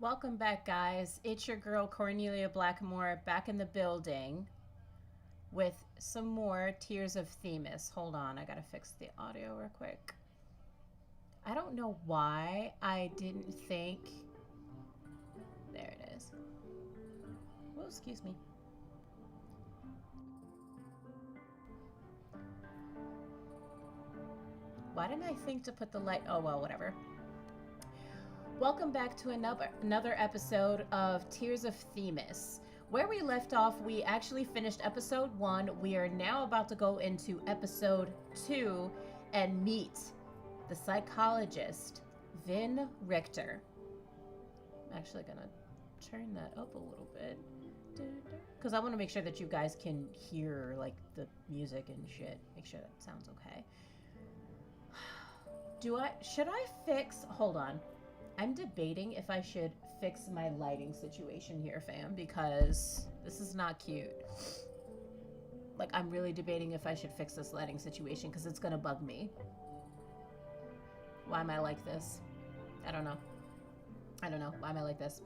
Welcome back, guys. It's your girl, Kornelia Blackmore, back in the building with some more Tears of Themis. Hold on, I gotta fix the audio real quick. I don't know why I didn't think... There it is. Oh, excuse me. Why didn't I think to put the light... Oh, well, whatever. Welcome back to another episode of Tears of Themis. Where we left off, we actually finished episode 1. We are now about to go into episode 2 and meet the psychologist, Vin Richter. I'm actually gonna turn that up a little bit because I want to make sure that you guys can hear like the music and shit. Make sure that sounds okay. Should I fix... Hold on. I'm debating if I should fix my lighting situation here, fam, because this is not cute. Like, I'm really debating if I should fix this lighting situation because it's gonna bug me. Why am I like this? I don't know. Why am I like this?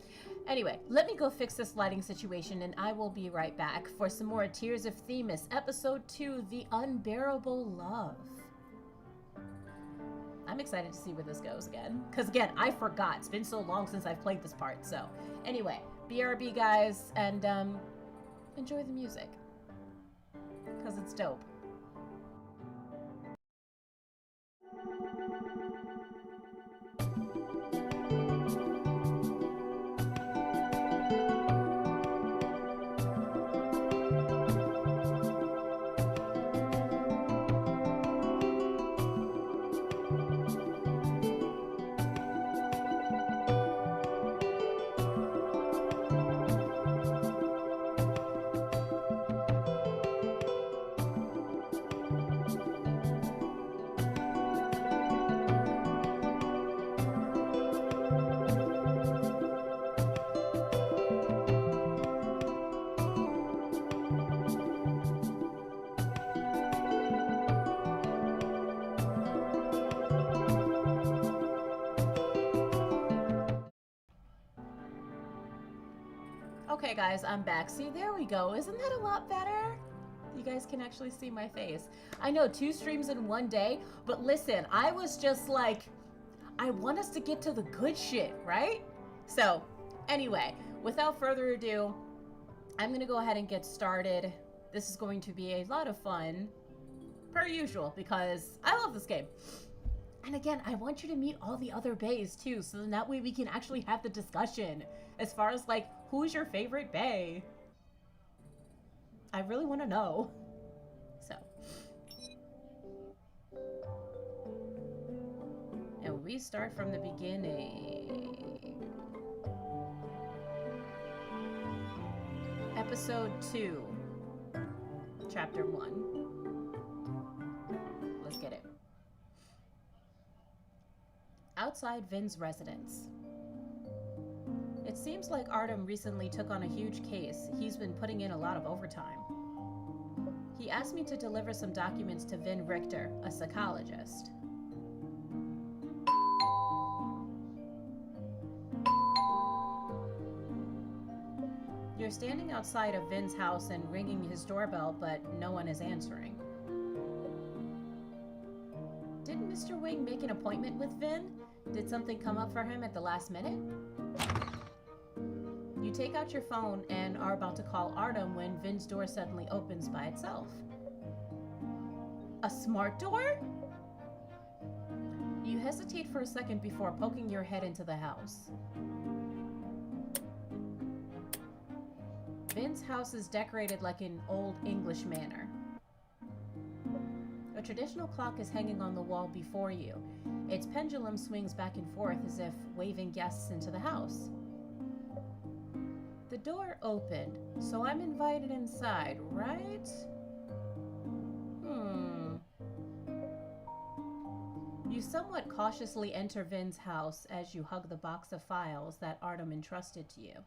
Anyway, let me go fix this lighting situation and I will be right back for some more Tears of Themis, episode 2, The Unbearable Love. I'm excited to see where this goes again. Because again, I forgot. It's been so long since I've played this part. So anyway, BRB guys, and enjoy the music. Because it's dope. Okay guys, I'm back. See, there we go. Isn't that a lot better? You guys can actually see my face. I know, 2 streams in one day, but listen, I was just like, I want us to get to the good shit, right? So, anyway, without further ado, I'm gonna go ahead and get started. This is going to be a lot of fun, per usual, because I love this game. And again, I want you to meet all the other bays too, so then that way we can actually have the discussion as far as like, who's your favorite bay? I really want to know. So. And we start from the beginning. Episode 2. Chapter 1. Let's get it. Outside Vin's residence. It seems like Artem recently took on a huge case. He's been putting in a lot of overtime. He asked me to deliver some documents to Vin Richter, a psychologist. You're standing outside of Vin's house and ringing his doorbell, but no one is answering. Didn't Mr. Wing make an appointment with Vin? Did something come up for him at the last minute? You take out your phone and are about to call Artem when Vin's door suddenly opens by itself. A smart door? You hesitate for a second before poking your head into the house. Vin's house is decorated like an old English manor. A traditional clock is hanging on the wall before you. Its pendulum swings back and forth as if waving guests into the house. The door opened, so I'm invited inside, right? You somewhat cautiously enter Vin's house as you hug the box of files that Artem entrusted to you.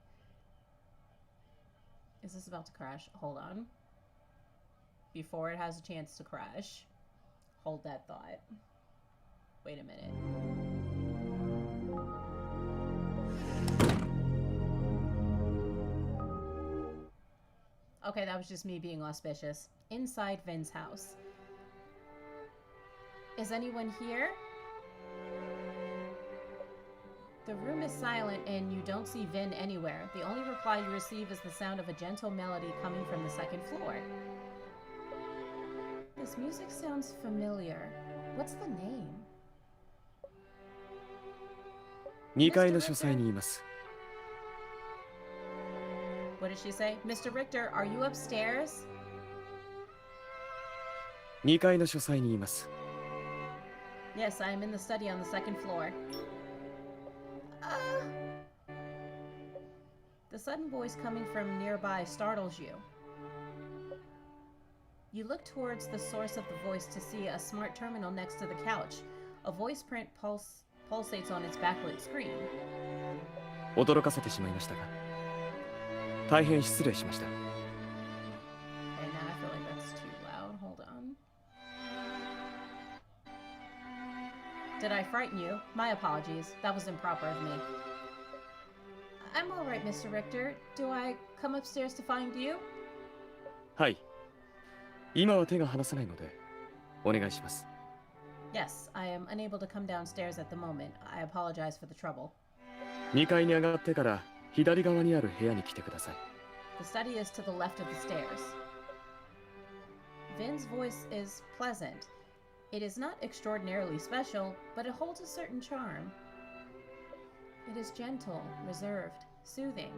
Is this about to crash? Hold on. Before it has a chance to crash. Hold that thought. Wait a minute. Okay, that was just me being auspicious. Inside Vin's house. Is anyone here? The room is silent and you don't see Vin anywhere. The only reply you receive is the sound of a gentle melody coming from the second floor. This music sounds familiar. What's the name? 2階の書斎にいます。 What did she say? Mr. Richter, are you upstairs? 2階の書斎にいます。 Yes, I am in the study on the second floor. The sudden voice coming from nearby startles you. You look towards the source of the voice to see a smart terminal next to the couch. A voice print pulsates on its backlit screen. 驚かせてしまいましたが、大変失礼しました。 Okay, now I feel like that's too loud. Hold on. Did I frighten you? My apologies. That was improper of me. I'm all right, Mr. Richter. Do I come upstairs to find you? はい。今は手が離せないので、お願いします。 Yes, I am unable to come downstairs at the moment. I apologize for the trouble. 2階に上がってから左側にある部屋に来てください。 The study is to the left of the stairs. Vin's voice is pleasant. It is not extraordinarily special, but it holds a certain charm. It is gentle, reserved, soothing,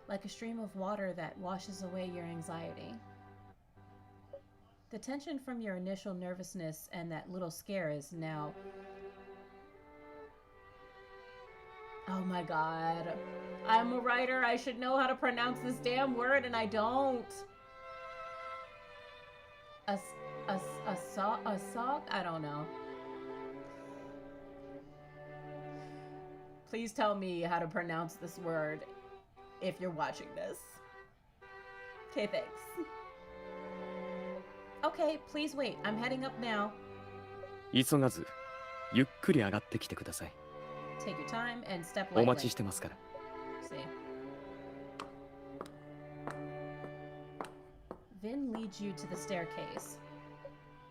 like a stream of water that washes away your anxiety. The tension from your initial nervousness and that little scare is now... Oh my god. I'm a writer. I should know how to pronounce this damn word and I don't. A sock? I don't know. Please tell me how to pronounce this word if you're watching this. Okay, thanks. Okay, please wait. I'm heading up now. 急がず、ゆっくり上がってきてください。 Take your time and step お lightly. 待ちしてますから。 See. Vin leads you to the staircase.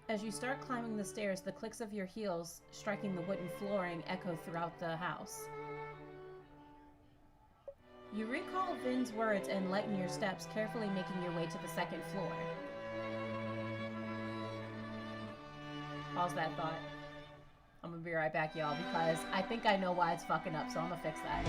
As you start climbing the stairs, the clicks of your heels striking the wooden flooring echo throughout the house. You recall Vin's words and lighten your steps, carefully making your way to the second floor. Pause that thought. I'm gonna be right back, y'all, because I think I know why it's fucking up, so I'm gonna fix that.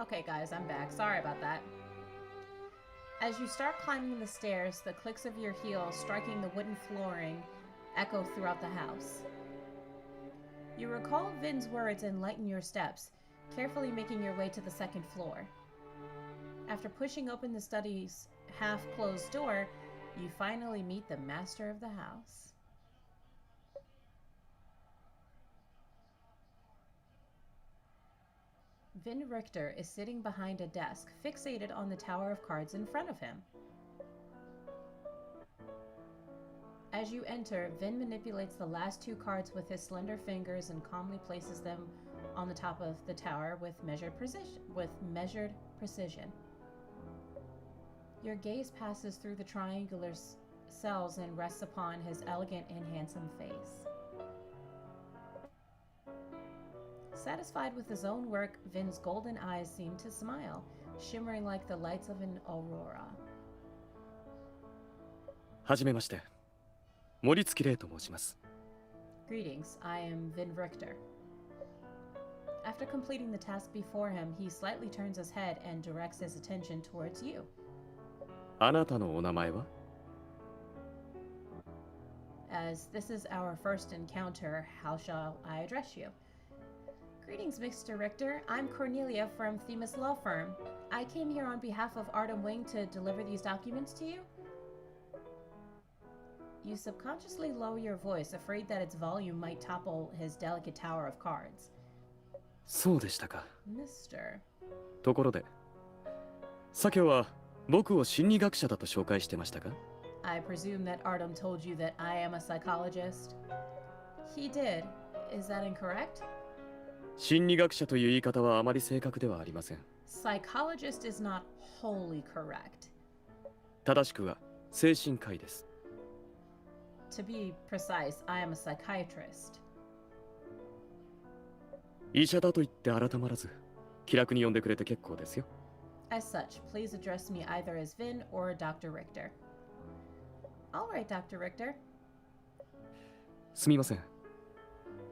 Okay, guys, I'm back. Sorry about that. As you start climbing the stairs, the clicks of your heels striking the wooden flooring echo throughout the house. You recall Vin's words and lighten your steps, carefully making your way to the second floor. After pushing open the study's half-closed door, you finally meet the master of the house. Vin Richter is sitting behind a desk, fixated on the tower of cards in front of him. As you enter, Vin manipulates the last two cards with his slender fingers and calmly places them on the top of the tower with measured precision. Your gaze passes through the triangular cells and rests upon his elegant and handsome face. Satisfied with his own work, Vin's golden eyes seem to smile, shimmering like the lights of an aurora. はじめまして。森月玲と申します。 Greetings, I am Vin Richter. After completing the task before him, he slightly turns his head and directs his attention towards you. あなたのお名前は? As this is our first encounter, how shall I address you? Greetings, Mr. Richter. I'm Kornelia from Themis Law Firm. I came here on behalf of Artem Wing to deliver these documents to you. You subconsciously lower your voice, afraid that its volume might topple his delicate tower of cards. そうでしたか。 Mr. ところで、左京は僕を心理学者だと紹介してましたか? I presume that Artem told you that I am a psychologist. He did. Is that incorrect? 心理学者という言い方はあまり正確ではありません。 Psychologist is not wholly correct. 正しくは精神科医です。 To be precise, I am a psychiatrist. 医者だと言って改まらず、気楽に呼んでくれて結構ですよ。 As such, please address me either as Vin or Dr. Richter. All right, Dr. Richter. すみません。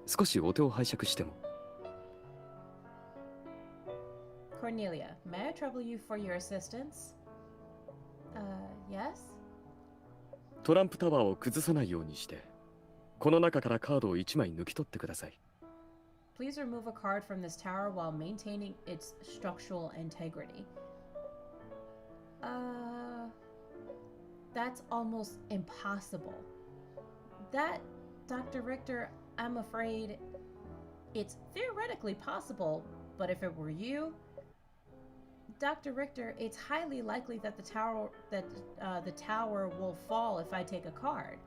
少しお手を拝借しても。 Kornelia, may I trouble you for your assistance? Yes? トランプタワーを崩さないようにして、この中からカードを1枚抜き取ってください。 Please remove a card from this tower while maintaining its structural integrity. That's almost impossible. That, Dr. Richter, I'm afraid it's theoretically possible, but if it were you, Dr. Richter, it's highly likely that the tower will fall if I take a card.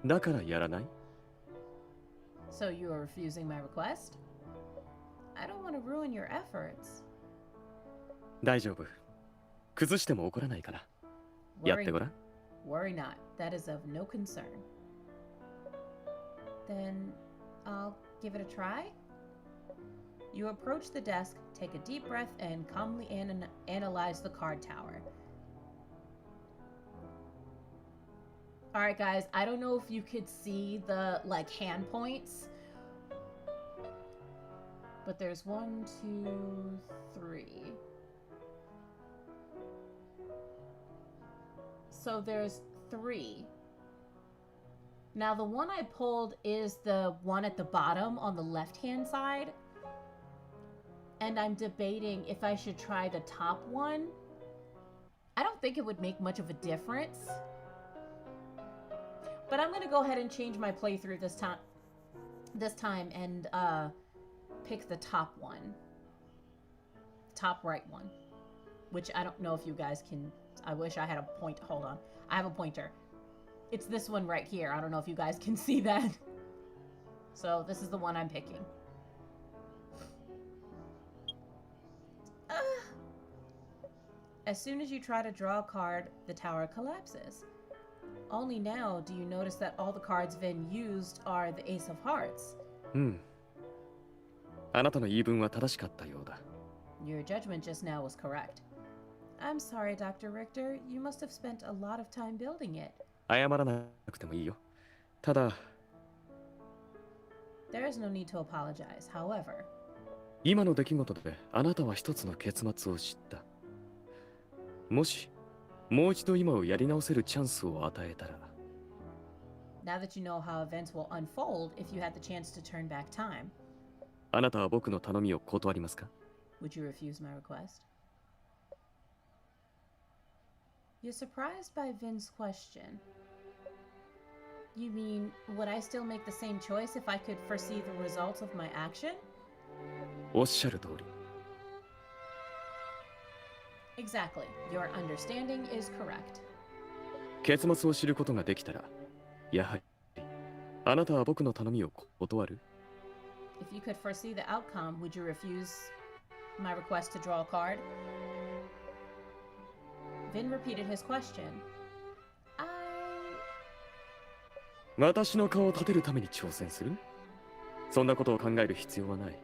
だからやらない? So you are refusing my request? I don't want to ruin your efforts. 大丈夫。崩しても怒らないから。やってごらん。 Worry not. That is of no concern. Then I'll give it a try. You approach the desk, take a deep breath, and calmly analyze the card tower. Alright guys, I don't know if you could see the, hand points. But there's 1, 2, 3. So there's 3. Now the one I pulled is the one at the bottom on the left-hand side. And I'm debating if I should try the top one. I don't think it would make much of a difference. But I'm gonna go ahead and change my playthrough this time and pick the top one. Top right one. Which I don't know if you guys can... I wish I had a point. Hold on. I have a pointer. It's this one right here. I don't know if you guys can see that. So this is the one I'm picking. As soon as you try to draw a card, the tower collapses. Only now do you notice that all the cards Vin used are the Ace of Hearts. あなたの言い分は正しかったようだ。 Your judgment just now was correct. I'm sorry, Dr. Richter. You must have spent a lot of time building it. 謝らなくてもいいよ。ただ、 There is no need to apologize. However, 今の出来事であなたは一つの結末を知った。もしもう一度今をやり直せるチャンスを与えたら。Now that you know how events will unfold if you had the chance to turn back time, あなたは僕の頼みを断りますか？ would you refuse my request? You're surprised by Vin's question. You mean, would I still make the same choice if I could foresee the results of my action? おっしゃる通り。Exactly. Your understanding is correct. 結末を知ることができたら、やはりあなたは僕の頼みを断る？ If you could foresee the outcome, would you refuse my request to draw a card? Vin repeated his question. 私の顔を立てるために挑戦する？そんなことを考える必要はない。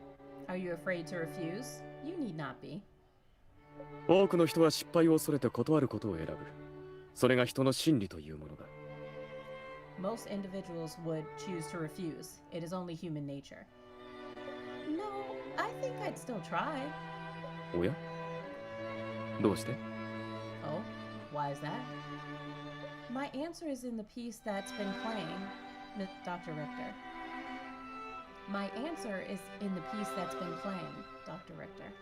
Are you afraid to refuse? You need not be. 多くの人は失敗を恐れて断ることを選ぶ。それが人の心理というものだ。Most individuals would choose to refuse. It is only human nature. No, I think I'd still try. おや？どうして？ Oh, why is that? My answer is in the piece that's been playing, Dr. Richter. My answer is in the piece that's been playing, Dr. Richter.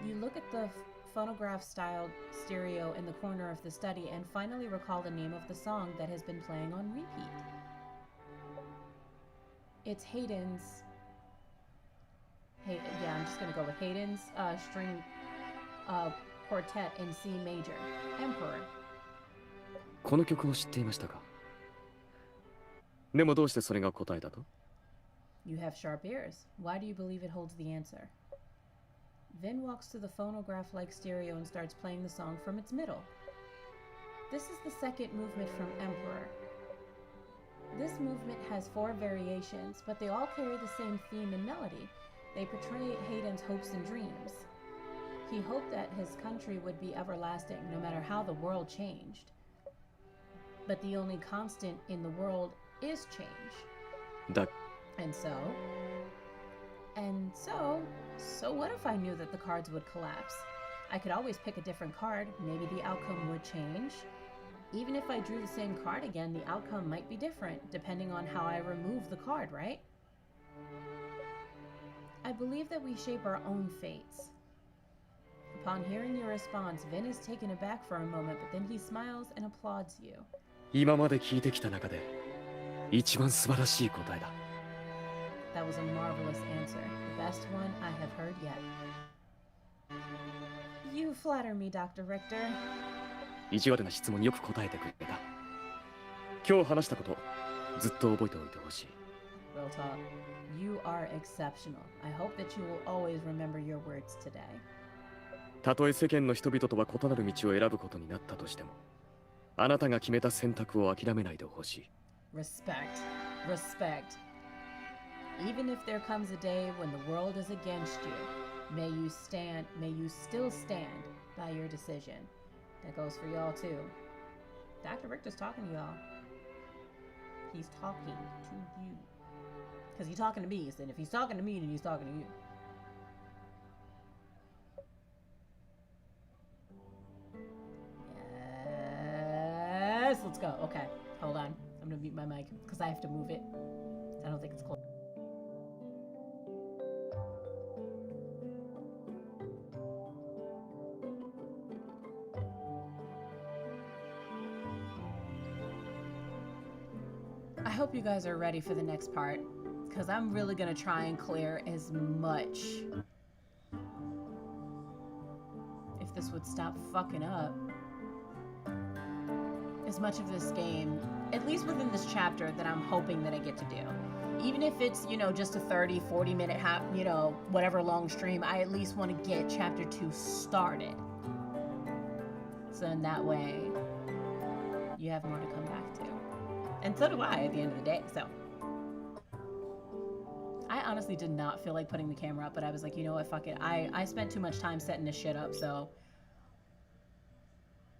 You look at the phonograph-styled stereo in the corner of the study and finally recall the name of the song that has been playing on repeat. It's Haydn's... yeah, I'm just gonna go with Haydn's string quartet in C major, Emperor. この曲を知っていましたか？でもどうしてそれが答えだと？ You have sharp ears. Why do you believe it holds the answer? Vin walks to the phonograph-like stereo and starts playing the song from its middle. This is the second movement from Emperor. This movement has 4 variations, but they all carry the same theme and melody. They portray Haydn's hopes and dreams. He hoped that his country would be everlasting, no matter how the world changed. But the only constant in the world is change. That... So what if I knew that the cards would collapse? I could always pick a different card. Maybe the outcome would change. Even if I drew the same card again, the outcome might be different, depending on how I remove the card, right? I believe that we shape our own fates. Upon hearing your response, Vin is taken aback for a moment, but then he smiles and applauds you. 今まで聞いてきた中で一番素晴らしい答えだ。That was a marvelous answer, the best one I have heard yet. You flatter me, Dr. Richter. 意地悪な質問によく答えてくれた。今日話したこと、ずっと覚えておいてほしい。Real talk. You are exceptional. I hope that you will always remember your words today. たとえ世間の人々とは異なる道を選ぶことになったとしても、あなたが決めた選択を諦めないでほしい。Respect. Respect. Even if there comes a day when the world is against you, may you still stand by your decision. That goes for y'all too. Dr. Richter's talking to y'all. He's talking to you. Because he's talking to me, and if he's talking to me, then he's talking to you. Yes, let's go. Okay, hold on. I'm gonna mute my mic because I have to move it. I don't think it's close. I hope you guys are ready for the next part, because I'm really gonna try and clear as much. If this would stop fucking up. As much of this game, at least within this chapter, that I'm hoping that I get to do. Even if it's, you know, just a 30, 40 minute, whatever long stream, I at least want to get chapter 2 started. So in that way, you have more to come back to. And so do I at the end of the day, so. I honestly did not feel like putting the camera up, but I was like, you know what, fuck it. I spent too much time setting this shit up, so.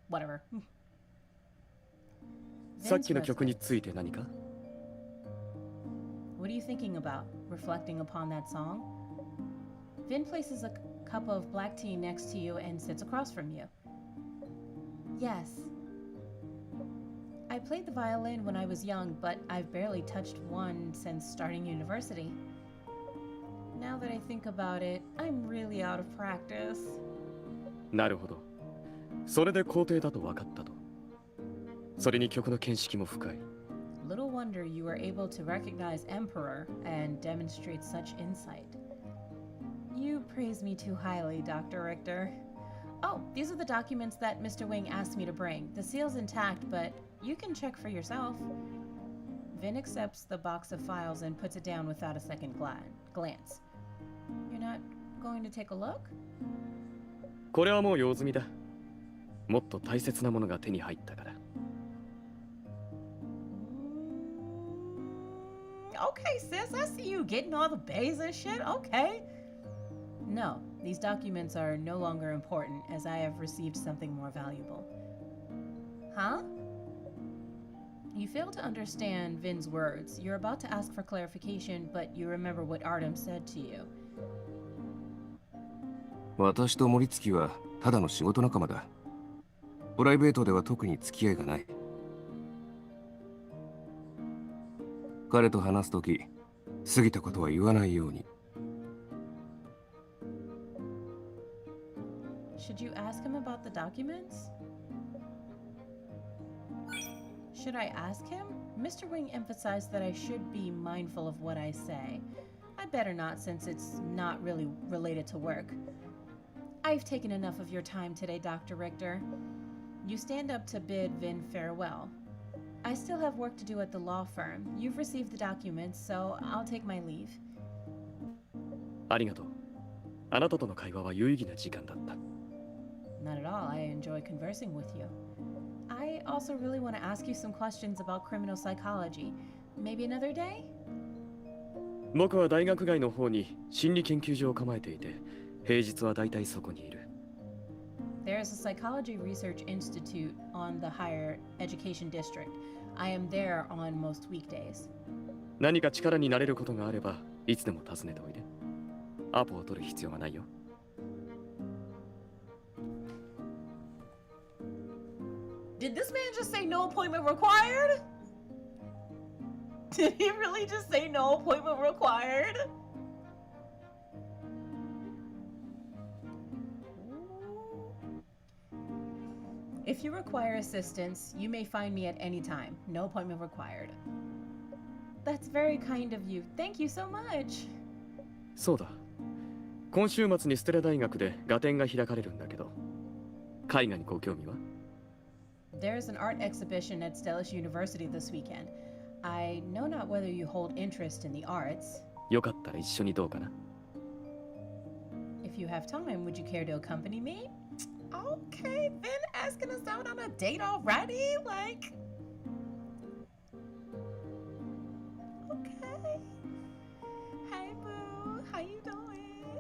Whatever. さっきの曲について何か? What are you thinking about? Reflecting upon that song? Vin places a cup of black tea next to you and sits across from you. Yes. I played the violin when I was young, but I've barely touched one since starting university. Now that I think about it, I'm really out of practice. なるほど。それで皇帝だと分かったと。それに曲の見識も深い。Little wonder you were able to recognize Emperor and demonstrate such insight. You praise me too highly, Dr. Richter. Oh, these are the documents that Mr. Wing asked me to bring. The seal's intact, but you can check for yourself. Vin accepts the box of files and puts it down without a second glance. You're not going to take a look? これはもう用済みだ。もっと大切なものが手に入ったから。Okay, sis, I see you getting all the bays and shit. Okay. No, these documents are no longer important as I have received something more valuable. Huh? You fail to understand Vin's words. You're about to ask for clarification, but you remember what Artem said to you. 私と森月はただの仕事仲間だ。プライベートでは特に付き合いがない。彼と話すとき、過ぎたことは言わないように。Should you ask him about the documents? Should I ask him? Mr. Wing emphasized that I should be mindful of what I say. I better not, since it's not really related to work. I've taken enough of your time today, Dr. Richter. You stand up to bid Vin farewell. I still have work to do at the law firm. You've received the documents, so I'll take my leave. ありがとう。あなたとの会話は有意義な時間だった。Not at all. I enjoy conversing with you. I also really want to ask you some questions about criminal psychology. Maybe another day? 僕は大学外の方に心理研究所を構えていて、平日はだいたいそこにいる。There is a psychology research institute on the higher education district. I am there on most weekdays. 何か力になれることがあれば、いつでも訪ねておいで。アポを取る必要はないよ。Did this man just say no appointment required? Did he really just say no appointment required? If you require assistance, you may find me at any time. No appointment required. That's very kind of you. Thank you so much. そうだ。今週末にステラ大学で画展が開かれるんだけど、絵画にご興味は？ There's an art exhibition at Stellish University this weekend. I know not whether you hold interest in the arts. よかったら一緒にどうかな。If you have time, would you care to accompany me? Okay, Vin asking us out on a date already? Like... Okay. Hi, boo. How you doing?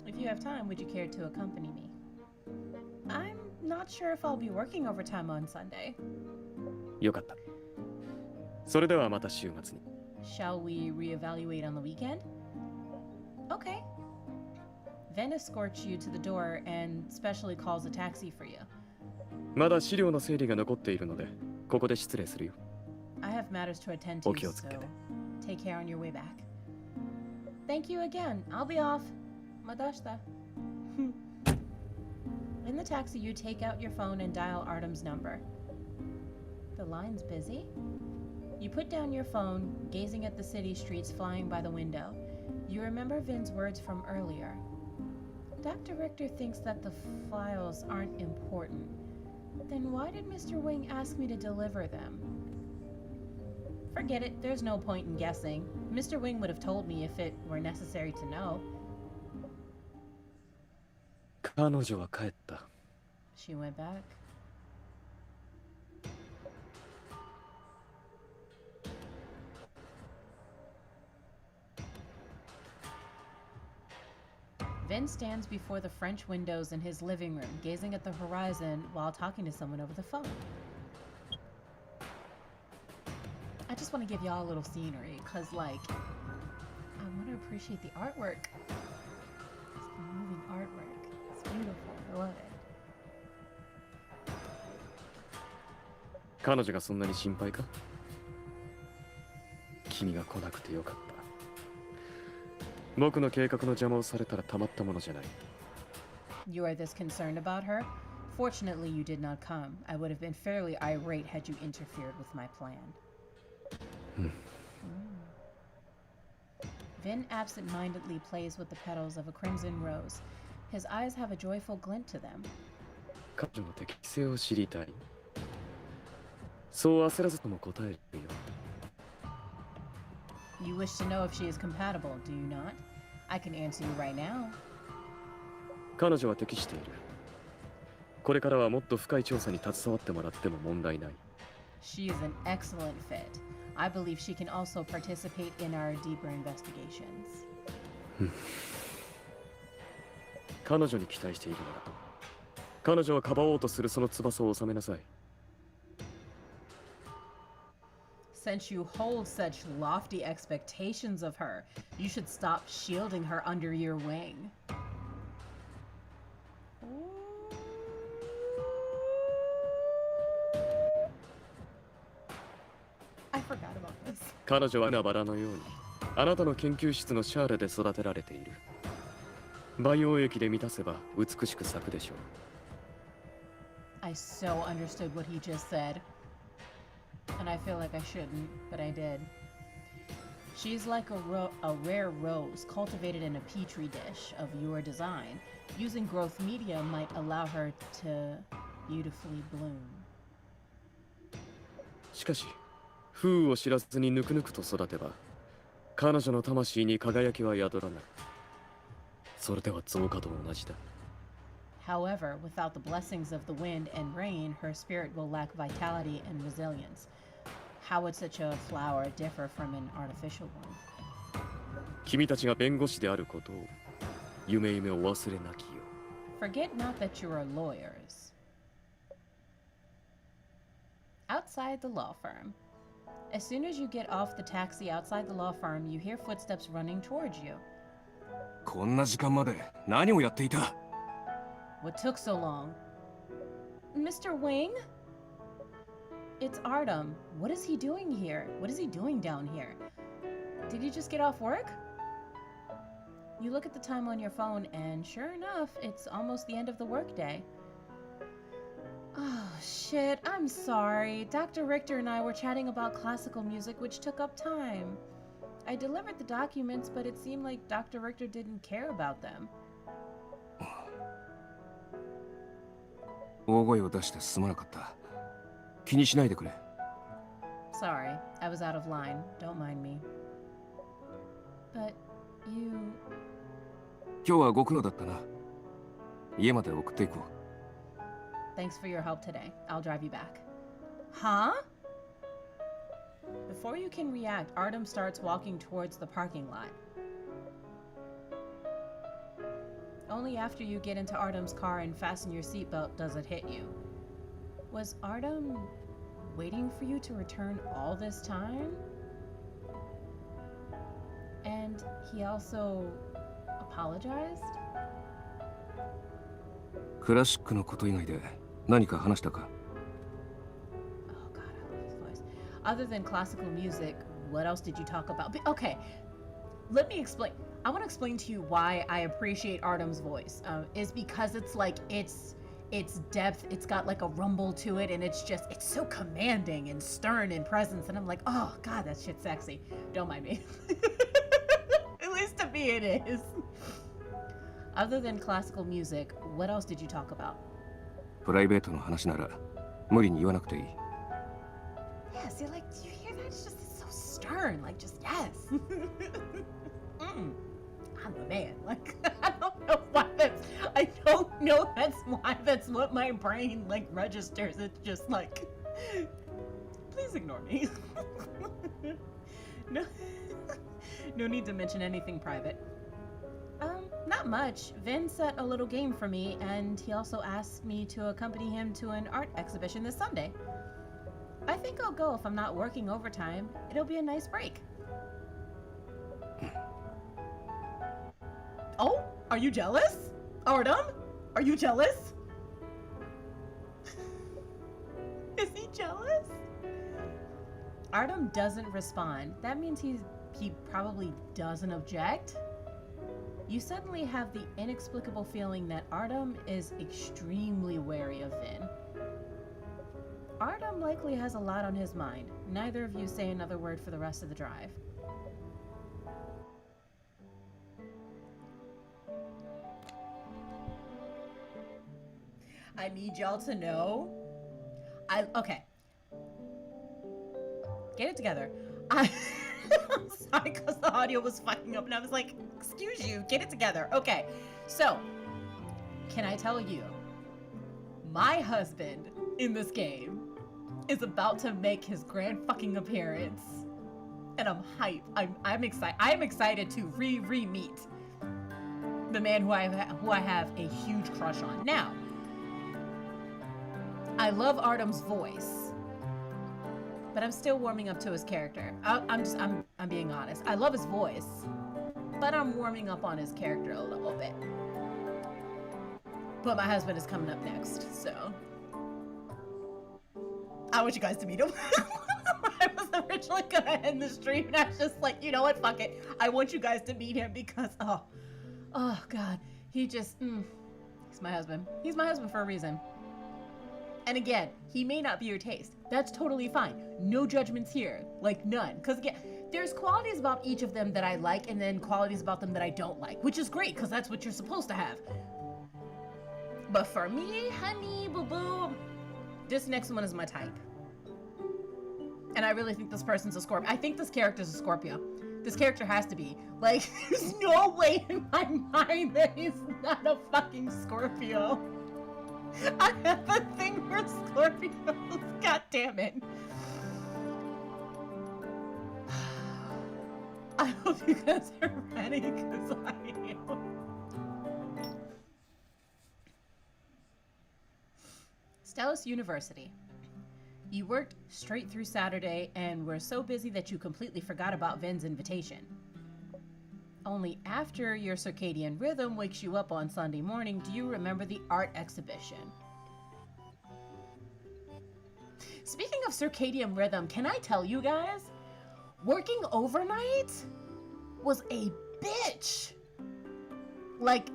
If you have time, would you care to accompany me? I'm not sure if I'll be working overtime on Sunday. よかった。それではまた週末に。Shall we reevaluate on the weekend? Okay. Vin escorts you to the door and specially calls a taxi for you. まだ資料の整理が残っているので、ここで失礼するよ。I have matters to attend to, お気をつけて。so take care on your way back. Thank you again. I'll be off. Madashita. In the taxi, you take out your phone and dial Artem's number. The line's busy. You put down your phone, gazing at the city streets flying by the window. You remember Vin's words from earlier. Dr. Richter thinks that the files aren't important. Then why did Mr. Wing ask me to deliver them? Forget it, there's no point in guessing. Mr. Wing would have told me if it were necessary to know. 彼女は帰った。She went back. Vin stands before the French windows in his living room, gazing at the horizon while talking to someone over the phone. I just just want to give y'all a little scenery, because, like, I want to appreciate the artwork. It's the moving artwork. It's beautiful. I love it. 彼女がそんなに心配か？君が来なくてよかった。僕の計画の邪魔をされたらたまったものじゃない。You are this concerned about her? Fortunately, you did not come. I would have been fairly irate had you interfered with my plan. Vin absent-mindedly plays with the petals of a crimson rose. His eyes have a joyful glint to them. 彼女の適性を知りたい。そう焦らずとも答えるよ。You wish to know if she is compatible, do you not? I can answer you right now. 彼女は適している。これからはもっと深い調査に携わってもらっても問題ない。She is an excellent fit. I believe she can also participate in our deeper investigations. 彼女に期待しているなら、彼女はかばおうとするその翼を収めなさい。Since you hold such lofty expectations of her, you should stop shielding her under your wing. I forgot about this. 彼女は海原のように、あなたの研究室のシャーレで育てられている。培養液で満たせば美しく咲くでしょう。I so understood what he just said. And I feel like I shouldn't, but I did. She's like a rare rose cultivated in a petri dish of your design. Using growth media might allow her to beautifully bloom. しかし、風を知らずにぬくぬくと育てば、彼女の魂に輝きは宿らない。それでは増加と同じだ。However, without the blessings of the wind and rain, her spirit will lack vitality and resilience. How would such a flower differ from an artificial one? 君たちが弁護士であることを、夢を忘れなきよ。Forget not that you are lawyers. Outside the law firm. As soon as you get off the taxi outside the law firm, you hear footsteps running towards you. こんな時間まで何をやっていた？ What took so long? Mr. Wing? It's Artem. What is he doing here? What is he doing down here? Did he just get off work? You look at the time on your phone, and sure enough, it's almost the end of the workday. Oh, shit. I'm sorry. Dr. Richter and I were chatting about classical music, which took up time. I delivered the documents, but it seemed like Dr. Richter didn't care about them. 大声を出してすまなかった。気にしないでくれ。Sorry, I was out of line. Don't mind me. But you... 今日はご苦労だったな。家まで送っていこう。 Thanks for your help today. I'll drive you back. Huh? Before you can react, Artem starts walking towards the parking lot. Only after you get into Artem's car and fasten your seatbelt does it hit you. Was Artem waiting for you to return all this time? And he also apologized? クラシックのこと以外で何か話したか？ Oh god, I love his voice. Other than classical music, what else did you talk about? Okay, let me explain. I want to explain to you why I appreciate Artem's voice. Is because it's like, it's depth, it's got like a rumble to it, and it's so commanding and stern in presence, and I'm like, oh god, that shit's sexy. Don't mind me. At least to me it is. Other than classical music, what else did you talk about? プライベートの話なら無理に言わなくていい。 Yeah, see, like, do you hear that? It's so stern, like, just yes. I'm the man. Like, I don't know why that's what my brain, like, registers. It's just like, please ignore me. No need to mention anything private. Not much. Vin set a little game for me, and he also asked me to accompany him to an art exhibition this Sunday. I think I'll go if I'm not working overtime. It'll be a nice break. Oh, are you jealous? Artem? Are you jealous? Is he jealous? Artem doesn't respond. That means he probably doesn't object. You suddenly have the inexplicable feeling that Artem is extremely wary of Vin. Artem likely has a lot on his mind. Neither of you say another word for the rest of the drive. I need y'all to know. Okay. Get it together. I'm sorry, because the audio was fucking up and I was like, excuse you, get it together. Okay, so, can I tell you, my husband in this game is about to make his grand fucking appearance. And I'm hype. I'm excited. I am excited to re-meet the man who I have a huge crush on. Now, I love Artem's voice, but I'm still warming up to his character. I'm being honest. I love his voice, but I'm warming up on his character a little bit. But my husband is coming up next, so I want you guys to meet him. I was originally gonna end the stream, and I was just like, you know what, fuck it. I want you guys to meet him because, oh God, he just, he's my husband. He's my husband for a reason. And again, he may not be your taste. That's totally fine. No judgments here. Like, none. Because again, there's qualities about each of them that I like, and then qualities about them that I don't like. Which is great, because that's what you're supposed to have. But for me, honey, boo-boo, this next one is my type. And I really think this person's a Scorpio. I think this character's a Scorpio. This character has to be. Like, there's no way in my mind that he's not a fucking Scorpio. I have a thing for Scorpios. God damn it. I hope you guys are ready, because I am. Stellus University. You worked straight through Saturday and were so busy that you completely forgot about Vin's invitation. Only after your circadian rhythm wakes you up on Sunday morning do you remember the art exhibition. Speaking of circadian rhythm, can I tell you guys? Working overnight was a bitch. Like,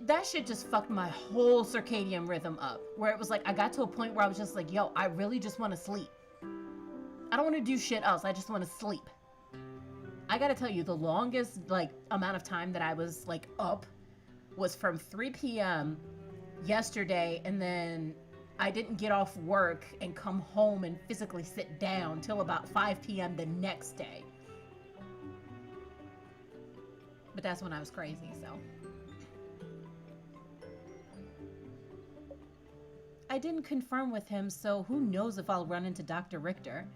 that shit just fucked my whole circadian rhythm up. Where it was like, I got to a point where I was just like, yo, I really just want to sleep. I don't want to do shit else. I just want to sleep. I gotta tell you, the longest, like, amount of time that I was, like, up was from 3 p.m. yesterday, and then I didn't get off work and come home and physically sit down till about 5 p.m. the next day. But that's when I was crazy, so. I didn't confirm with him, so who knows if I'll run into Dr. Richter.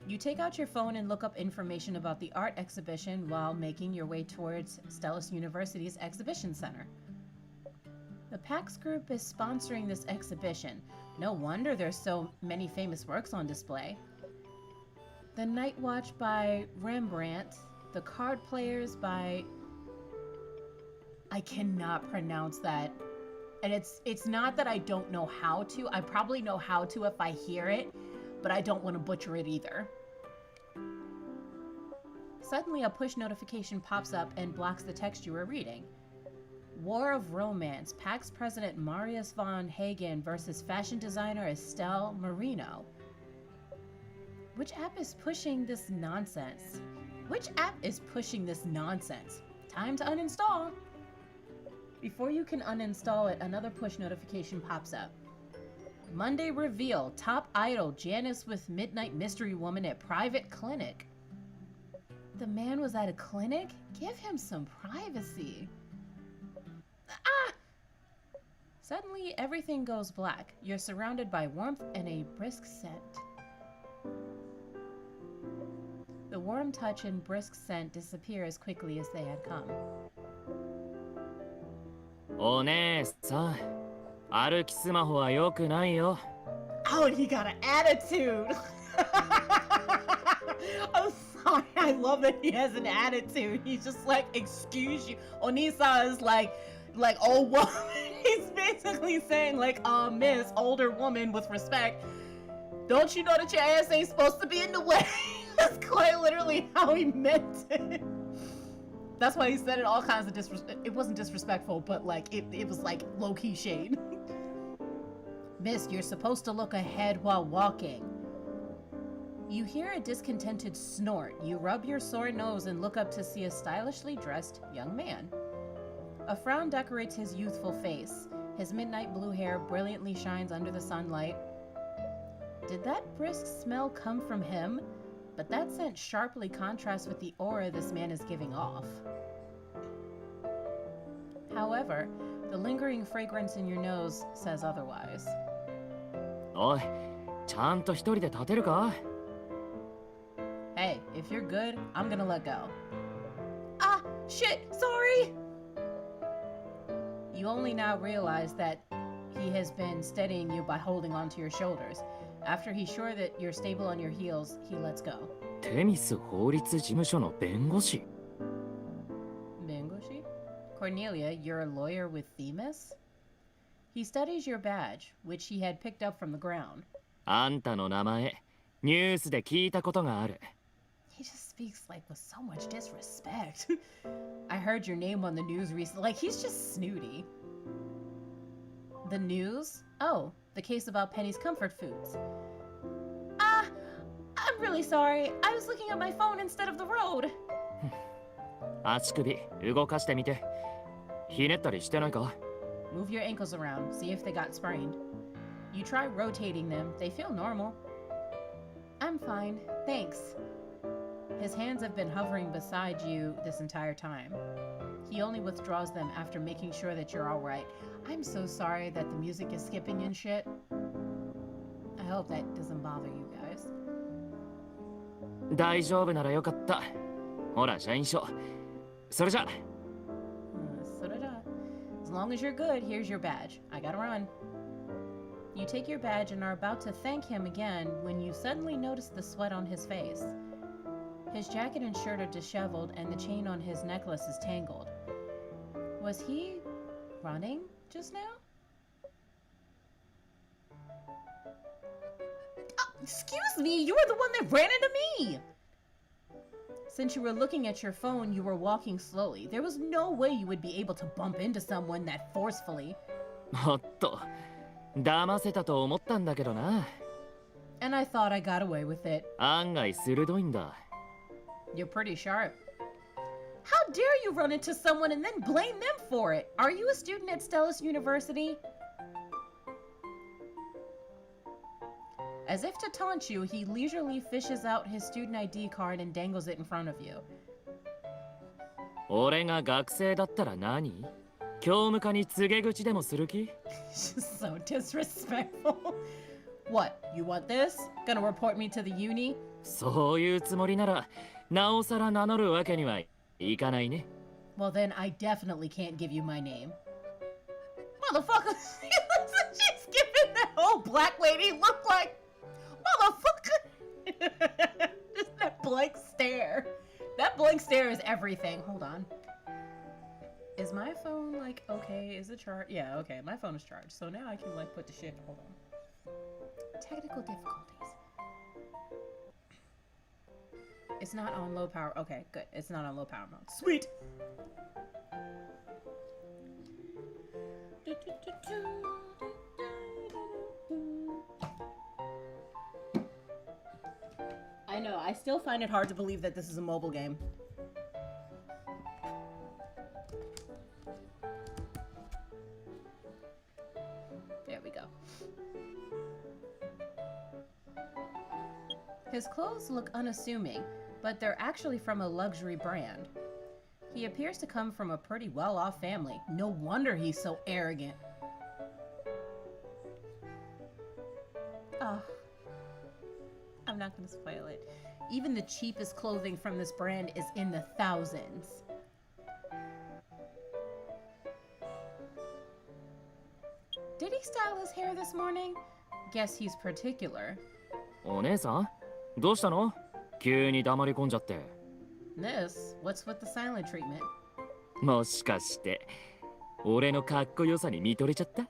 You take out your phone and look up information about the art exhibition while making your way towards Stellus University's exhibition center. The PAX group is sponsoring this exhibition. No wonder there's so many famous works on display. The Night Watch by Rembrandt, the Card Players by... I cannot pronounce that. And it's not that I don't know how to. I probably know how to if I hear it, but I don't want to butcher it either. Suddenly, a push notification pops up and blocks the text you were reading. War of Romance, PAX President Marius von Hagen versus fashion designer Estelle Marino. Which app is pushing this nonsense? Which app is pushing this nonsense? Time to uninstall. Before you can uninstall it, another push notification pops up. Monday reveal, top idol Janice with Midnight Mystery Woman at private clinic. The man was at a clinic? Give him some privacy. Ah! Suddenly, everything goes black. You're surrounded by warmth and a brisk scent. The warm touch and brisk scent disappear as quickly as they had come. お姉さん、歩きスマホは良くないよ。Oh, he got an attitude. I'm sorry. I love that he has an attitude. He's just like, excuse you. Onisa is like old woman. He's basically saying like, miss, older woman with respect. Don't you know that your ass ain't supposed to be in the way? That's quite literally how he meant it. That's why he said it all kinds of disrespect. It wasn't disrespectful, but like it was like low-key shade. Miss, you're supposed to look ahead while walking. You hear a discontented snort. You rub your sore nose and look up to see a stylishly dressed young man. A frown decorates his youthful face. His midnight blue hair brilliantly shines under the sunlight. Did that brisk smell come from him? But that scent sharply contrasts with the aura this man is giving off. However, the lingering fragrance in your nose says otherwise. おい、ちゃんと一人で立てるか? Hey, if you're good, I'm gonna let go. Ah, shit, sorry! You only now realize that he has been steadying you by holding onto your shoulders. After he's sure that you're stable on your heels, he lets go. テミス法律事務所の弁護士? Bengoshi? Kornelia, you're a lawyer with Themis? He studies your badge, which he had picked up from the ground. あんたの名前、ニュースで聞いたことがある。He just speaks like with so much disrespect. I heard your name on the news recently. Like, he's just snooty. The news? Oh, the case about Penny's comfort foods. I'm really sorry. I was looking at my phone instead of the road. 足首、動かしてみて。ひねったりしてないか? Move your ankles around, see if they got sprained. You try rotating them, they feel normal. I'm fine, thanks. His hands have been hovering beside you this entire time. He only withdraws them after making sure that you're alright. I'm so sorry that the music is skipping and shit. I hope that doesn't bother you guys. 大丈夫ならよかった。ほら、社員証。それじゃ。As long as you're good, here's your badge. I gotta run. You take your badge and are about to thank him again when you suddenly notice the sweat on his face. His jacket and shirt are disheveled and the chain on his necklace is tangled. Was he running just now? Oh, excuse me, you were the one that ran into me! Since you were looking at your phone, you were walking slowly. There was no way you would be able to bump into someone that forcefully. おっと、騙せたと思ったんだけどな。And I thought I got away with it. 案外鋭いんだ。You're pretty sharp. How dare you run into someone and then blame them for it? Are you a student at Stellus University? As if to taunt you, he leisurely fishes out his student ID card and dangles it in front of you. 俺が学生だったら何? 教務課に告げ口でもする気? So disrespectful. What, you want this? Gonna report me to the uni? そういうつもりなら、なおさら名乗るわけにはいかないね。Well then, I definitely can't give you my name. Motherfucker! She's giving that old black lady look like... Motherfucker! Just that blank stare. That blank stare is everything. Hold on. Is my phone like okay? Is it charged? Yeah, okay. My phone is charged. So now I can like put the shit. Hold on. Technical difficulties. It's not on low power. Okay, good. It's not on low power mode. Sweet! I know, I still find it hard to believe that this is a mobile game. There we go. His clothes look unassuming, but they're actually from a luxury brand. He appears to come from a pretty well-off family. No wonder he's so arrogant. Oh. I'm not gonna spoil it. Even the cheapest clothing from this brand is in the thousands. Did he style his hair this morning? guess he's particular. お姉さんどうしたの急に黙り込んじゃって。 This? What's with the silent treatment? もしかして俺のかっこよさに見とれちゃった？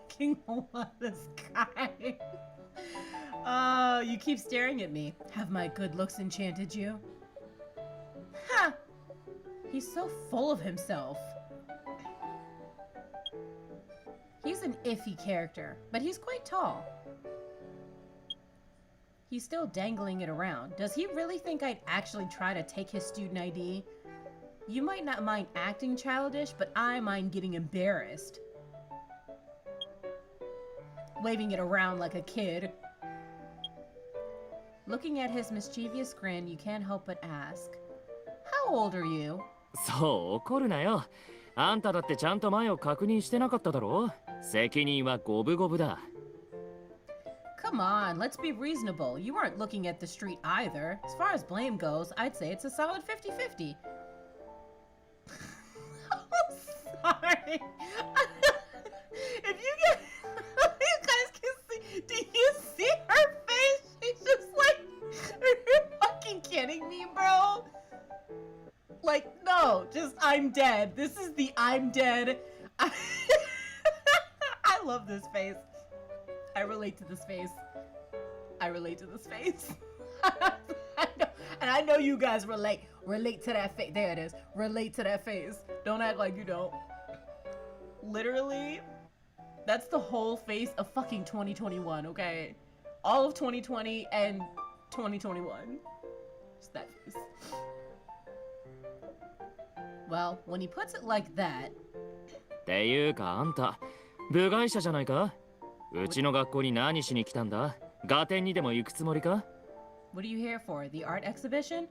King of this guy. You keep staring at me. Have my good looks enchanted you? Ha! He's so full of himself. He's an iffy character, but he's quite tall. He's still dangling it around. Does he really think I'd actually try to take his student ID? You might not mind acting childish, but I mind getting embarrassed. Waving it around like a kid. Looking at his mischievous grin, you can't help but ask, How old are you? そう怒るなよ。あんただってちゃんと前を確認してなかっただろ。責任は五分五分だ。 Come on, let's be reasonable. You weren't looking at the street either. As far as blame goes, I'd say it's a solid 50-50. I'm sorry. If you guys can see, do you see her face? She's just like, are you fucking kidding me, bro? Like, no, just I'm dead. This is the I'm dead. I love this face. I relate to this face. I relate to this face. And I know you guys relate. Relate to that face. There it is. Relate to that face. Don't act like you don't. Literally, that's the whole face of fucking 2021, okay? All of 2020 and 2021. Just that face. Well, when he puts it like that... っていうかあんた、部外者じゃないか？うちの学校に何しに来たんだ？ガテンにでも行くつもりか？ What are you here for? The art exhibition?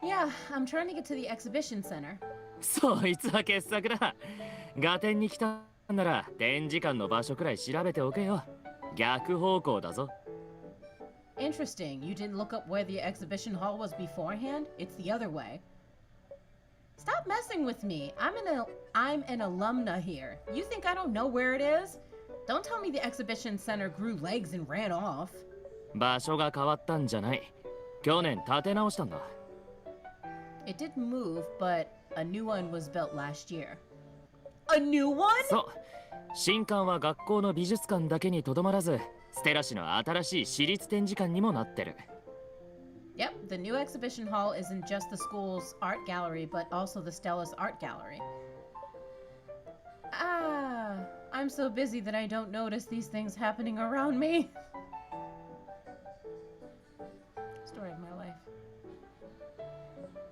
Yeah, I'm trying to get to the exhibition center. そいつは傑作だ。ガテンに来たんなら展示館の場所くらい調べておけよ。逆方向だぞ。 Interesting. You didn't look up where the exhibition hall was beforehand? It's the other way. Stop messing with me. I'm an alumna here. You think I don't know where it is? Don't tell me the exhibition center grew legs and ran off. 場所が変わったんじゃない。去年建て直したんだ。 It did move, but a new one was built last year. A new one? そう。新館は学校の美術館だけにとどまらず、ステラ市の新しい私立展示館にもなってる。 Yep, the new exhibition hall isn't just the school's art gallery, but also the Stella's art gallery. Ah, I'm so busy that I don't notice these things happening around me. Story of my life.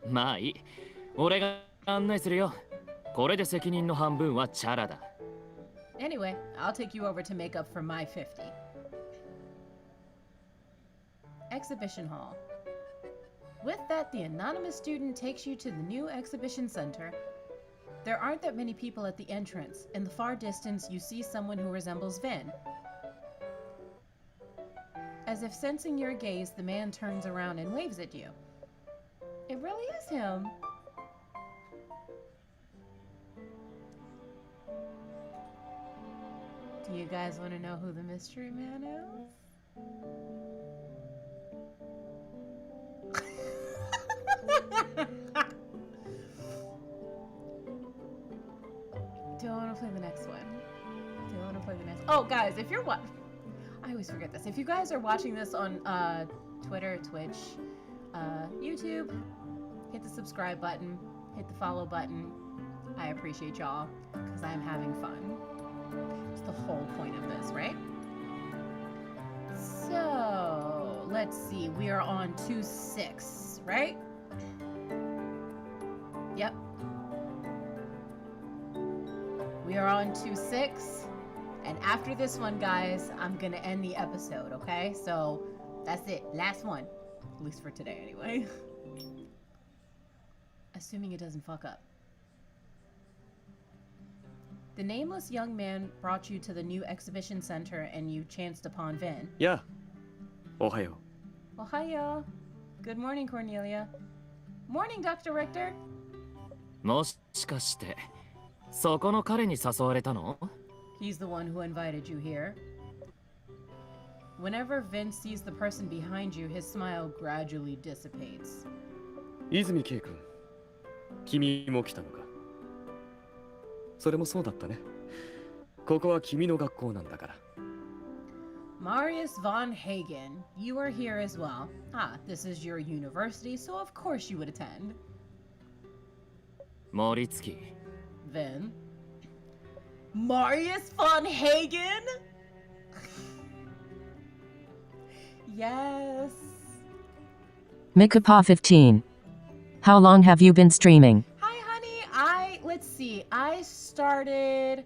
まあいい。俺が案内するよ。これで責任の半分はチャラだ。 Anyway, I'll take you over to make up for my 50. Exhibition hall. With that, the anonymous student takes you to the new exhibition center. There aren't that many people at the entrance. In the far distance, you see someone who resembles Vin. As if sensing your gaze, the man turns around and waves at you. It really is him. Do you guys want to know who the mystery man is? Do I want to play the next one? Do I want to play the next? Oh, guys, if you're I always forget this. If you guys are watching this on Twitter, Twitch, YouTube, hit the subscribe button, hit the follow button. I appreciate y'all because I'm having fun. It's the whole point of this, right? So, let's see. We are on 2-6, right? Yep. We are on 2-6. And after this one, guys, I'm gonna end the episode, okay? So, that's it. Last one. At least for today, anyway. Assuming it doesn't fuck up. The nameless young man brought you to the new exhibition center and you chanced upon Vin. Yeah. Ohayo. Ohio. Good morning, Kornelia. Morning, Dr. Richter. もしかしてそこの彼に誘われたの？ He's the one who invited you here. Whenever Vin sees the person behind you, his smile gradually dissipates. 泉圭君、君も来たのか。それもそうだったね。ここは君の学校なんだから。Marius von Hagen, you are here as well. Ah, this is your university, so of course you would attend. 森月。Vin. Marius von Hagen? Yes. Mikapa 15. How long have you been streaming? Hi, honey. Let's see. I started.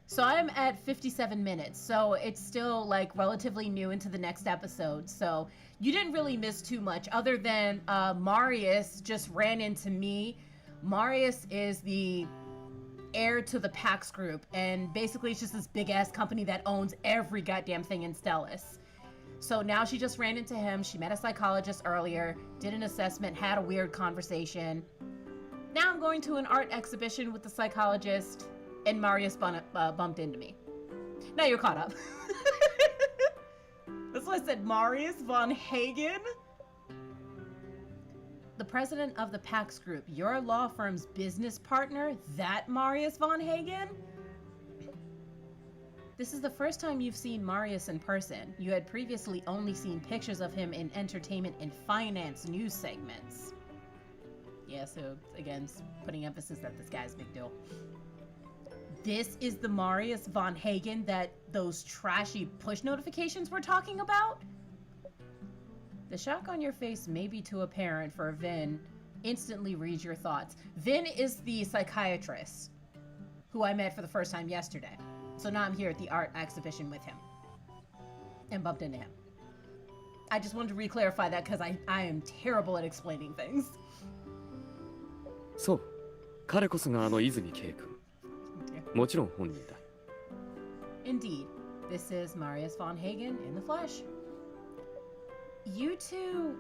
So I'm at 57 minutes. So it's still like relatively new into the next episode. So you didn't really miss too much other than Marius just ran into me. Marius is the heir to the PAX group. And basically it's just this big ass company that owns every goddamn thing in Stellus. So now she just ran into him. She met a psychologist earlier, did an assessment, had a weird conversation. Now I'm going to an art exhibition with the psychologist, and Marius bumped into me. Now you're caught up. That's what I said, Marius von Hagen? The president of the PAX group, your law firm's business partner, that Marius von Hagen? This is the first time you've seen Marius in person. You had previously only seen pictures of him in entertainment and finance news segments. Yeah, so again, putting emphasis that this guy's a big deal. This is the Marius von Hagen that those trashy push notifications were talking about? The shock on your face may be too apparent for Vin. Instantly read your thoughts. Vin is the psychiatrist who I met for the first time yesterday. So now I'm here at the art exhibition with him. And bumped into him. I just wanted to re-clarify that because I am terrible at explaining things. そう、彼こそがあの泉圭君。もちろん本人だ。Indeed, this is Marius von Hagen in the flesh. You two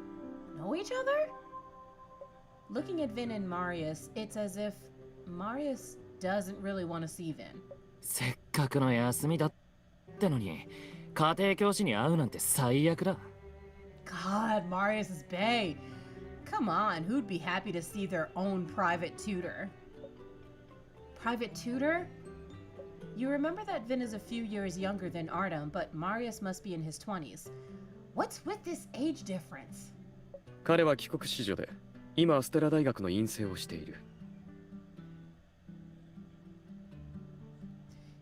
know each other? Looking at Vin and Marius, it's as if Marius doesn't really want to see Vin. せっかくの休みだってのに、家庭教師に会うなんて最悪だ。God, Marius is bae. Come on, who'd be happy to see their own private tutor? Private tutor? You remember that Vin is a few years younger than Artem, but Marius must be in his 20s. What's with this age difference? 彼は帰国子女で、今ステラ大学の院生をしている。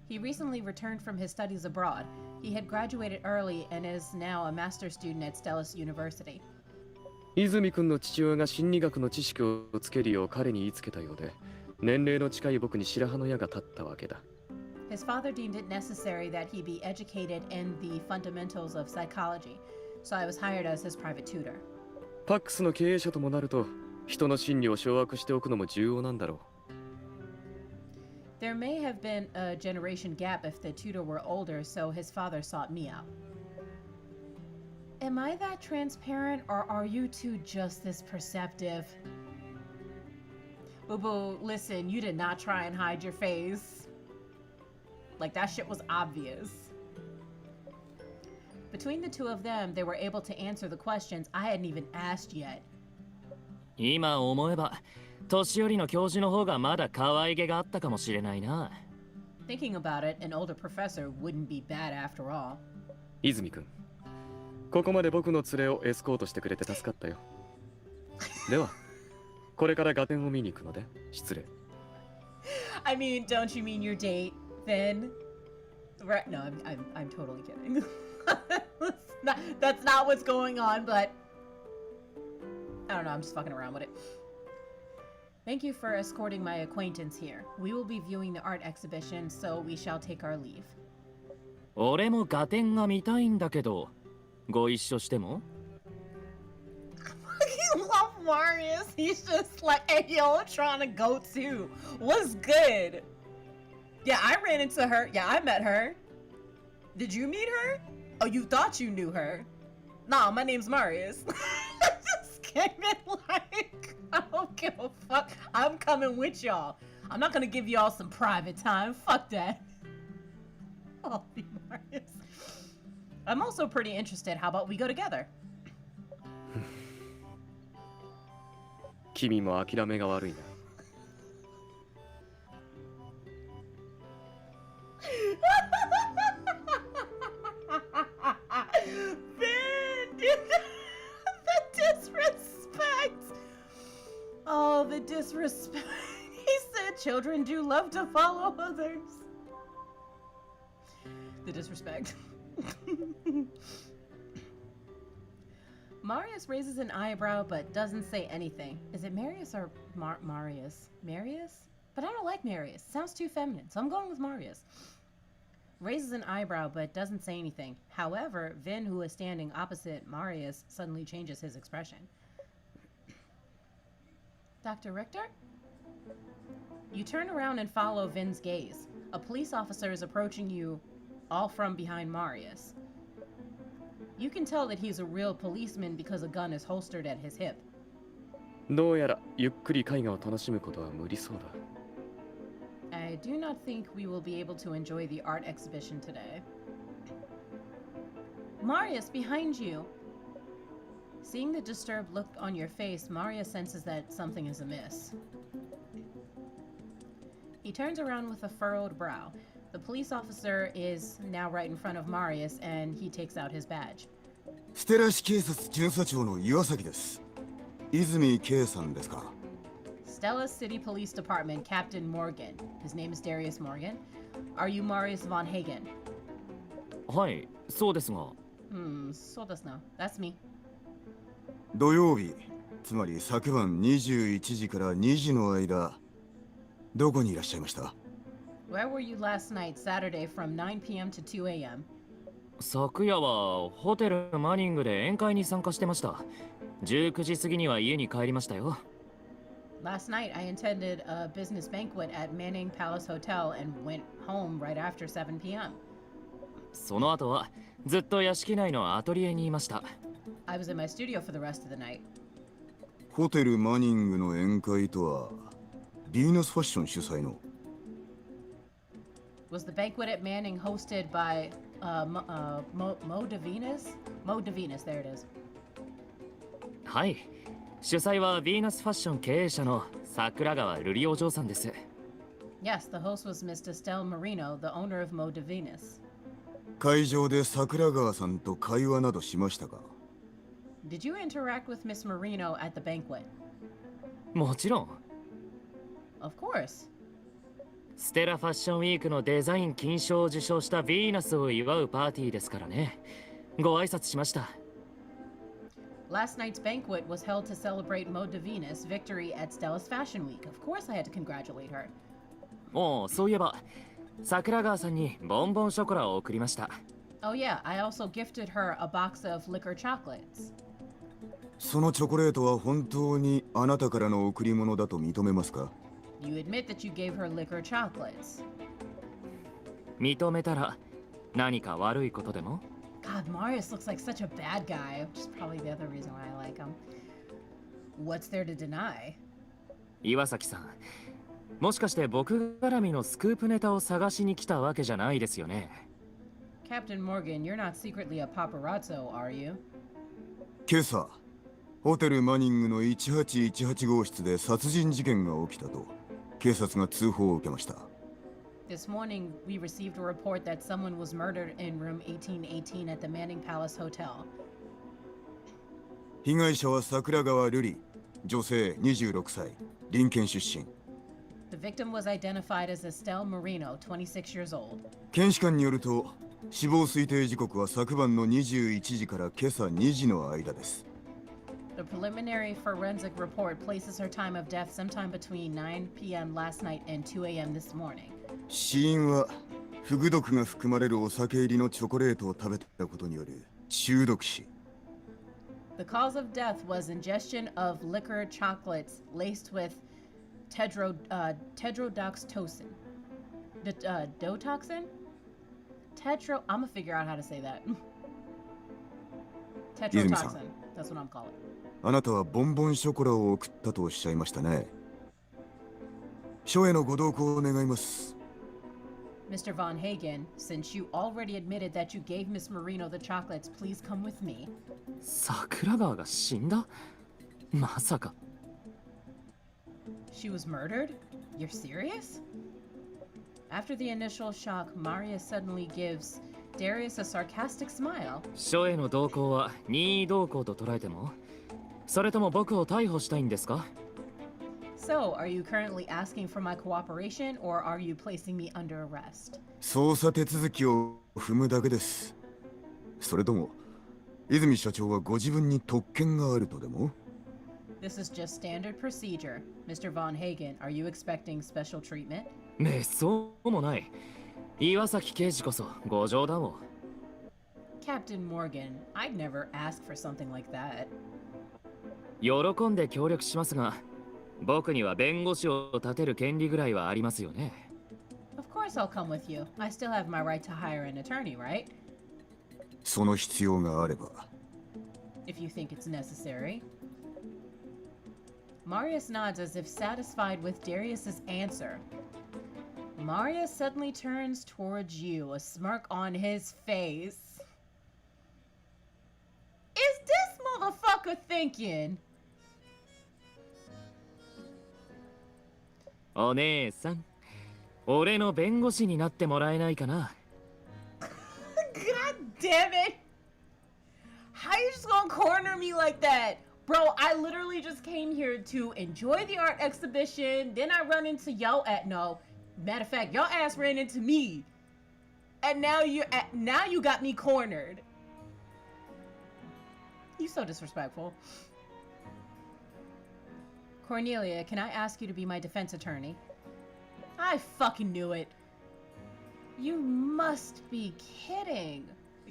He recently returned from his studies abroad. He had graduated early and is now a master's student at Stellus University. 泉君の父親が心理学の知識をつけるよう彼に言いつけたようで、年齢の近い僕に白羽の矢が立ったわけだ。His father deemed it necessary that he be educated in the fundamentals of psychology, so I was hired as his private tutor. パックスの経営者ともなると、人の心理を掌握しておくのも重要なんだろう。There may have been a generation gap if the tutor were older, so his father sought me out. Am I that transparent, or are you two just this perceptive? Boo-boo, listen, you did not try and hide your face. Like, that shit was obvious. Between the two of them, they were able to answer the questions I hadn't even asked yet. 今思えば、年寄りの教授の方がまだ可愛げがあったかもしれないな。Thinking about it, an older professor wouldn't be bad after all. 泉君、ここまで僕の連れをエスコートしてくれて助かったよ。では、これからガテンを見に行くので、失礼。I mean, don't you mean your date, Finn? Right? No, I'm totally kidding. That's not what's going on, but I don't know. I'm just fucking around with it. Thank you for escorting my acquaintance here. We will be viewing the art exhibition, so we shall take our leave. 俺もガテンが見たいんだけど、ご一緒しても？ I love Marius. He's just like, hey, yo, I'm trying to go too. What's good? Yeah, I ran into her. Yeah, I met her. Did you meet her? Oh, you thought you knew her? Nah, my name's Marius. I just came in like, I don't give a fuck. I'm coming with y'all. I'm not gonna give y'all some private time. Fuck that. I'll be Marius. I'm also pretty interested. How about we go together? 君も諦めが悪いな。Vin, the disrespect. Oh, the disrespect. He said children do love to follow others. The disrespect. Marius raises an eyebrow but doesn't say anything. Is it Marius or Marius? Marius? But I don't like Marius. Sounds too feminine, so I'm going with Marius. Raises an eyebrow but doesn't say anything. However, Vin, who is standing opposite Marius, suddenly changes his expression. Dr. Richter? You turn around and follow Vin's gaze. A police officer is approaching you, all from behind Marius. You can tell that he's a real policeman because a gun is holstered at his hip. どうやらゆっくり絵画を楽しむことは無理そうだ。I do not think we will be able to enjoy the art exhibition today. Marius, behind you. Seeing the disturbed look on your face, Marius senses that something is amiss. He turns around with a furrowed brow. The police officer is now right in front of Marius, and he takes out his badge. ステラ市警察巡査長の岩崎です。泉圭さんですか？ Stella City Police Department Captain Morgan. His name is Darius Morgan. Are you Marius von Hagen? はい、そうですが。そうですな。That's me. 土曜日、つまり昨晩21時から2時の間、どこにいらっしゃいました？ Where were you last night, Saturday, from 9 p.m. to 2 a.m.? 昨夜はホテルマニングで宴会に参加してました。19時過ぎには家に帰りましたよ。Last night, I attended a business banquet at Manning Palace Hotel and went home right after 7 p.m. その後はずっと屋敷内のアトリエにいました。I was in my studio for the rest of the night. ホテルマニングの宴会とは、ヴィーナスファッション主催の。Was the banquet at Manning hosted by Mo Devenus? Mo Devenus, there it is. はい。主催はヴィーナスファッション経営者の桜川瑠璃お嬢さんです。Yes, the host was Mr. Stel Marino, the owner of Mo Devenus. 会場で桜川さんと会話などしましたか？ Did you interact with Miss Marino at the banquet? もちろん。Of course. ステラファッションウィークのデザイン金賞を受賞したヴィーナスを祝うパーティーですからね。ご挨拶しました。Last night's banquet was held to celebrate Mo Devenus' victory at Stella's Fashion Week. Of course I had to congratulate her. もうそういえば、桜川さんにボンボンショコラを贈りました。Oh yeah, I also gifted her a box of liquor chocolates. そのチョコレートは本当にあなたからの贈り物だと認めますか？ You admit that you gave her liquor chocolates. 認めたら何か悪いことでも？ God, Marius looks like such a bad guy, which is probably the other reason why I like him. What's there to deny? 岩崎さん、もしかして僕絡みのスクープネタを探しに来たわけじゃないですよね。Captain Morgan, you're not secretly a paparazzo, are you? 今朝、ホテルマニングの1818号室で殺人事件が起きたと警察が通報を受けました。This morning, we received a report that someone was murdered in room 1818 at the Manning Palace Hotel. 被害者は桜川瑠璃、女性26歳、林県出身。The victim was identified as Estelle Marino, 26 years old. 検視官によると、死亡推定時刻は昨晩の21時から今朝2時の間です。The preliminary forensic report places her time of death sometime between 9 p.m. last night and 2 a.m. this morning. 死因はフグ毒が含まれるお酒入りのチョコレートを食べたことによる中毒死。The cause of death was ingestion of liquor chocolates laced with tetrodotoxin. Dotoxin? I'm gonna figure out how to say that. Tetrodotoxin. That's what I'm calling. あなたはボンボンショコラを送ったとおっしゃいましたね。署へのご同行を願います。Mr. Von Hagen, since you already admitted that you gave Miss Marino the chocolates, please come with me. 桜川が死んだ？まさか。She was murdered? You're serious? After the initial shock, Maria suddenly gives Darius a sarcastic smile. 署への同行は任意同行と捉えても？それとも僕を逮捕したいんですか？ So, are you currently asking for my cooperation, or are you placing me under arrest? 捜査手続きを踏むだけです。それとも泉社長はご自分に特権があるとでも？ This is just standard procedure. Mr. Von Hagen, are you expecting special treatment? めっそうもない。岩崎刑事こそご冗談を。 Captain Morgan, I'd never ask for something like that. 喜んで協力しますが、僕には弁護士を立てる権利ぐらいはありますよね。Of course I'll come with you. I still have my right to hire an attorney, right? その必要があれば。If you think it's necessary. Marius nods as if satisfied with Darius's answer. Marius suddenly turns towards you, a smirk on his face. Is this motherfucker thinking? お姉さん、俺の弁護士になってもらえないかな。God damn it! How you just gonna corner me like that? Bro, I literally just came here to enjoy the art exhibition, then I run into yo at no. Matter of fact, your ass ran into me. And now you got me cornered. You so disrespectful. Cornelia, can I ask you to be my defense attorney? I fucking knew it. You must be kidding.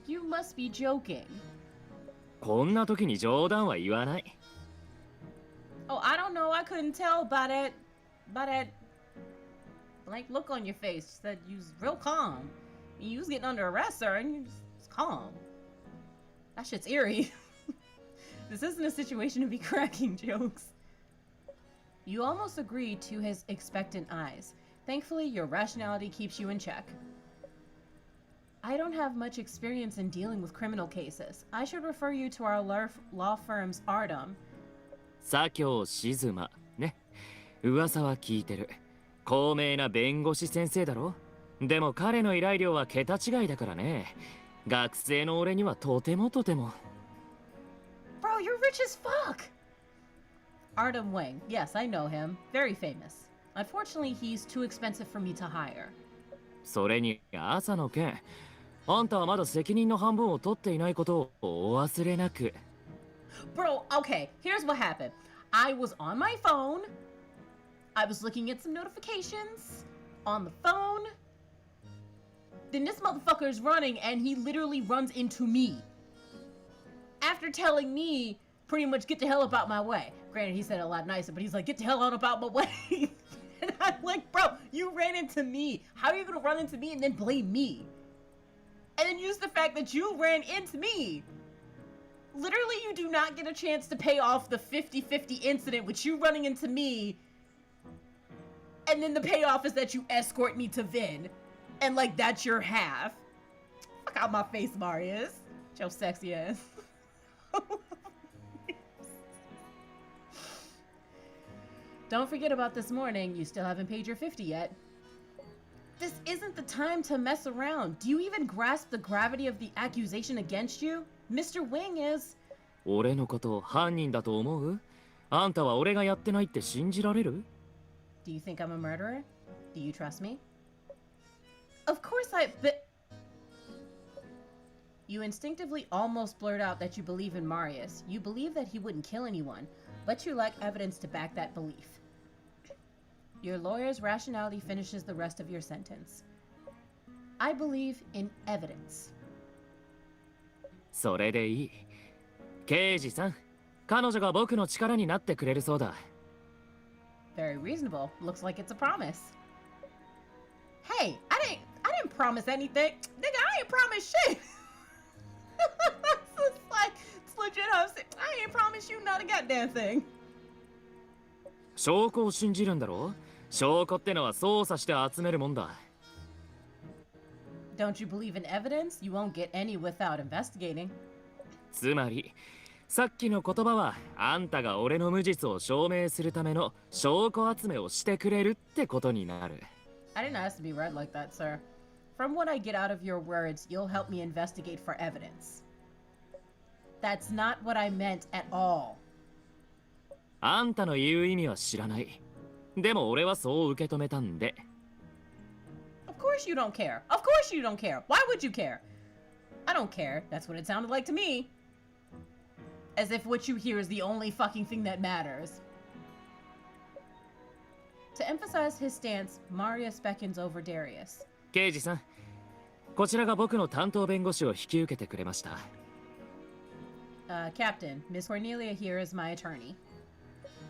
You must be joking. こんな時に冗談は言わない。Oh, I don't know. I couldn't tell by that like look on your face that you was real calm. You was getting under arrest, sir, and you was calm. That shit's eerie. This isn't a situation to be cracking jokes. You almost agree to his expectant eyes. Thankfully, your rationality keeps you in check. I don't have much experience in dealing with criminal cases. I should refer you to our law firm's Ardum. 左京静馬ね。噂は聞いてる。高名な弁護士先生だろ。でも彼の依頼料は桁違いだからね。学生の俺にはとてもとても。Bro, you're rich as fuck! Ardum Wang. Yes, I know him. Very famous. Unfortunately, he's too expensive for me to hire. それに朝の件。あんたはまだ責任の半分を取っていないことをお忘れなく。Bro, okay, here's what happened. I was on my phone. I was looking at some notifications on the phone. Then this motherfucker is running and he literally runs into me. After telling me pretty much get the hell about my way. Granted, he said it a lot nicer, but he's like, get the hell on about my way. And I'm like, bro, you ran into me. How are you gonna run into me and then blame me? And then use the fact that you ran into me. Literally, you do not get a chance to pay off the 50-50 incident with you running into me. And then the payoff is that you escort me to Vin. And like, that's your half. Fuck out my face, Marius. Your sexy ass. Don't forget about this morning. You still haven't paid your 50 yet. This isn't the time to mess around. Do you even grasp the gravity of the accusation against you? Mr. Wing is... 俺のことを犯人だと思う？あんたは俺がやってないって信じられる？ Do you think I'm a murderer? Do you trust me? Of course but... You instinctively almost blurt out that you believe in Marius. You believe that he wouldn't kill anyone, but you lack evidence to back that belief. Your lawyer's rationality finishes the rest of your sentence. I believe in evidence. それでいい。刑事さん、彼女が僕の力になってくれるそうだ。Very reasonable. Looks like it's a promise. Hey, I didn't promise anything. Nigga, I ain't promised shit. It's like, it's legit. I ain't promised you not a goddamn thing. 証拠を信じるんだろ？証拠ってのは捜査して集めるもんだ。Don't you believe in evidence? You won't get any without investigating. つまりさっきの言葉はあんたが俺の無実を証明するための証拠集めをしてくれるってことになる。 I didn't ask to be read like that, sir. From what I get out of your words, you'll help me investigate for evidence. That's not what I meant at all. あんたの言う意味は知らない。でも俺はそう受け止めたんで。 Of course you don't care. Of course you don't care. Why would you care? I don't care. That's what it sounded like to me. As if what you hear is the only fucking thing that matters. To emphasize his stance, Marius beckons over Darius. 刑事さん、こちらが僕の担当弁護士を引き受けてくれました。 Captain, Miss Kornelia here is my attorney.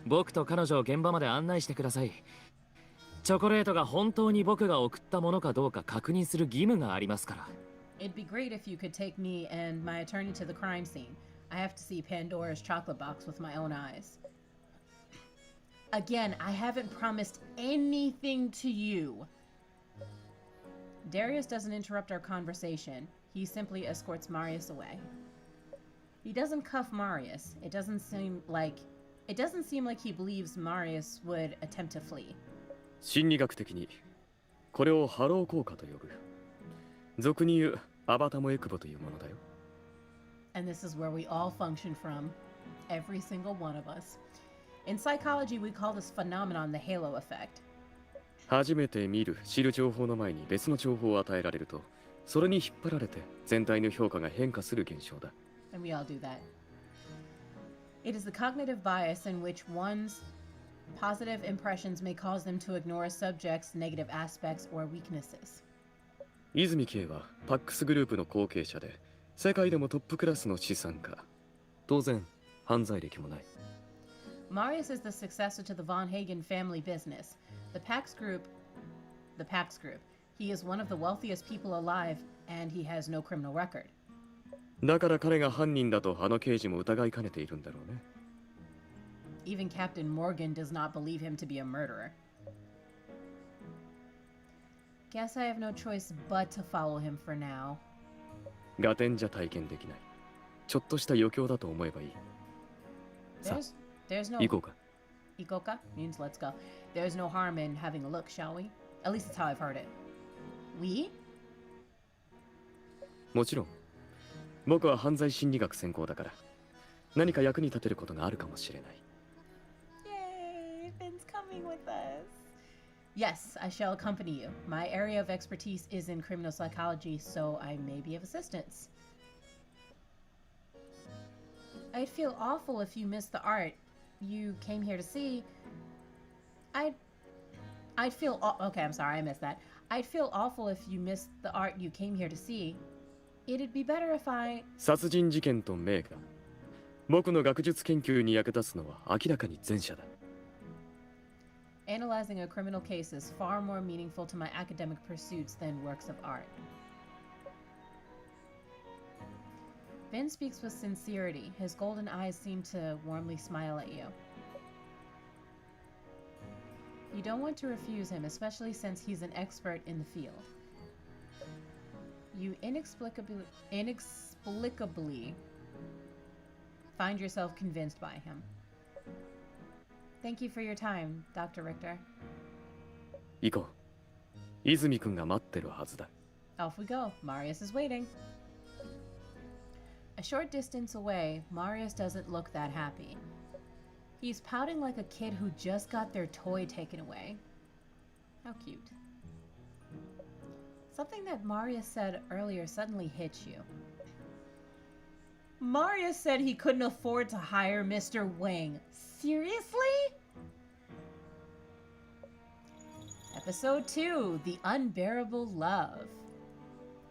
僕と彼女を現場まで案内してください。チョコレートが本当に僕が送ったものかどうか確認する義務がありますから。 It'd be great if you could take me and my attorney to the crime scene. I have to see Pandora's chocolate box with my own eyes. Again, I haven't promised anything to you. Darius doesn't interrupt our conversation. He simply escorts Marius away. He doesn't cuff Marius. It doesn't seem like he believes Marius would attempt to flee. 心理学的にこれをハロー効果と呼ぶ。俗に言うアバタモエクボというものだよ。 And this is where we all function from. Every single one of us. In psychology, we call this phenomenon the halo effect. 初めて見る知る情報の前に別の情報を与えられると、それに引っ張られて全体の評価が変化する現象だ。 And we all do that. It is the cognitive bias in which one's positive impressions may cause them to ignore a subject's negative aspects or weaknesses. 泉圭はパックスグループの後継者で、世界でもトップクラスの資産家。当然、犯罪歴もない。 Marius is the successor to the Von Hagen family business. The Pax Group. He is one of the wealthiest people alive, and he has no criminal record. だから彼が犯人だとあの刑事も疑いかねているんだろうね。 Even Captain Morgan does not believe him to be a murderer. Guess I have no choice but to follow him for now. ガテンじゃ体験できない。ちょっとした余興だと思えばいい。さあ、 There's no 行こうか。 Ikoka means let's go. There's no harm in having a look, shall we? At least that's how I've heard it. We? もちろん。僕は犯罪心理学専攻だから、何か役に立てることがあるかもしれない。 Yay! Finn's coming with us. Yes, I shall accompany you. My area of expertise is in criminal psychology, so I may be of assistance. I'd feel awful if you missed the art you came here to see. I'd feel okay, I'm sorry, I missed that. I'd feel awful if you missed the art you came here to see. It'd be better if I... 殺人事件と名画。僕の学術研究に役立つのは明らかに前者だ。 Analyzing a criminal case is far more meaningful to my academic pursuits than works of art. Ben speaks with sincerity. His golden eyes seem to warmly smile at you. You don't want to refuse him, especially since he's an expert in the field. You inexplicably find yourself convinced by him. Thank you for your time, Dr. Richter. 行こう。泉君が待ってるはずだ。 Off we go. Marius is waiting. A short distance away, Marius doesn't look that happy. He's pouting like a kid who just got their toy taken away. How cute. Something that Marius said earlier suddenly hits you. Marius said he couldn't afford to hire Mr. Wing. Seriously? Episode 2, The Unbearable Love.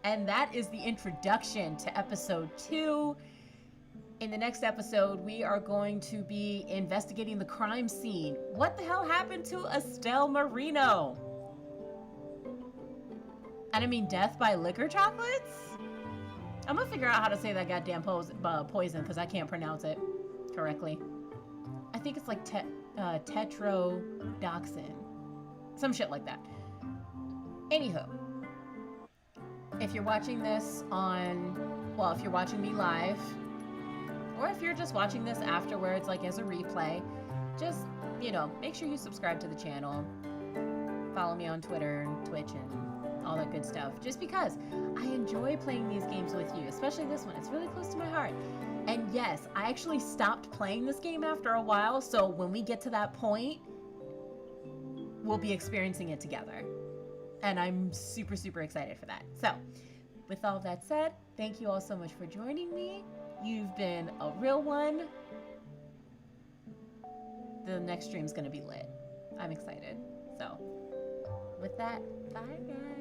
And that is the introduction to episode 2. In the next episode, we are going to be investigating the crime scene. What the hell happened to Estelle Marino? And I mean death by liquor chocolates? I'm gonna figure out how to say that goddamn poison because I can't pronounce it correctly. I think it's like tetrodotoxin. Some shit like that. Anywho. if you're watching this on, well, if you're watching me live, or if you're just watching this afterwards, like as a replay, just, you know, make sure you subscribe to the channel. Follow me on Twitter and Twitch and all that good stuff. Just because I enjoy playing these games with you, especially this one. It's really close to my heart. And yes, I actually stopped playing this game after a while, so when we get to that point, we'll be experiencing it together. And I'm super, super excited for that. So, with all that said, thank you all so much for joining me. You've been a real one. The next stream's gonna be lit. I'm excited. So, with that, bye guys.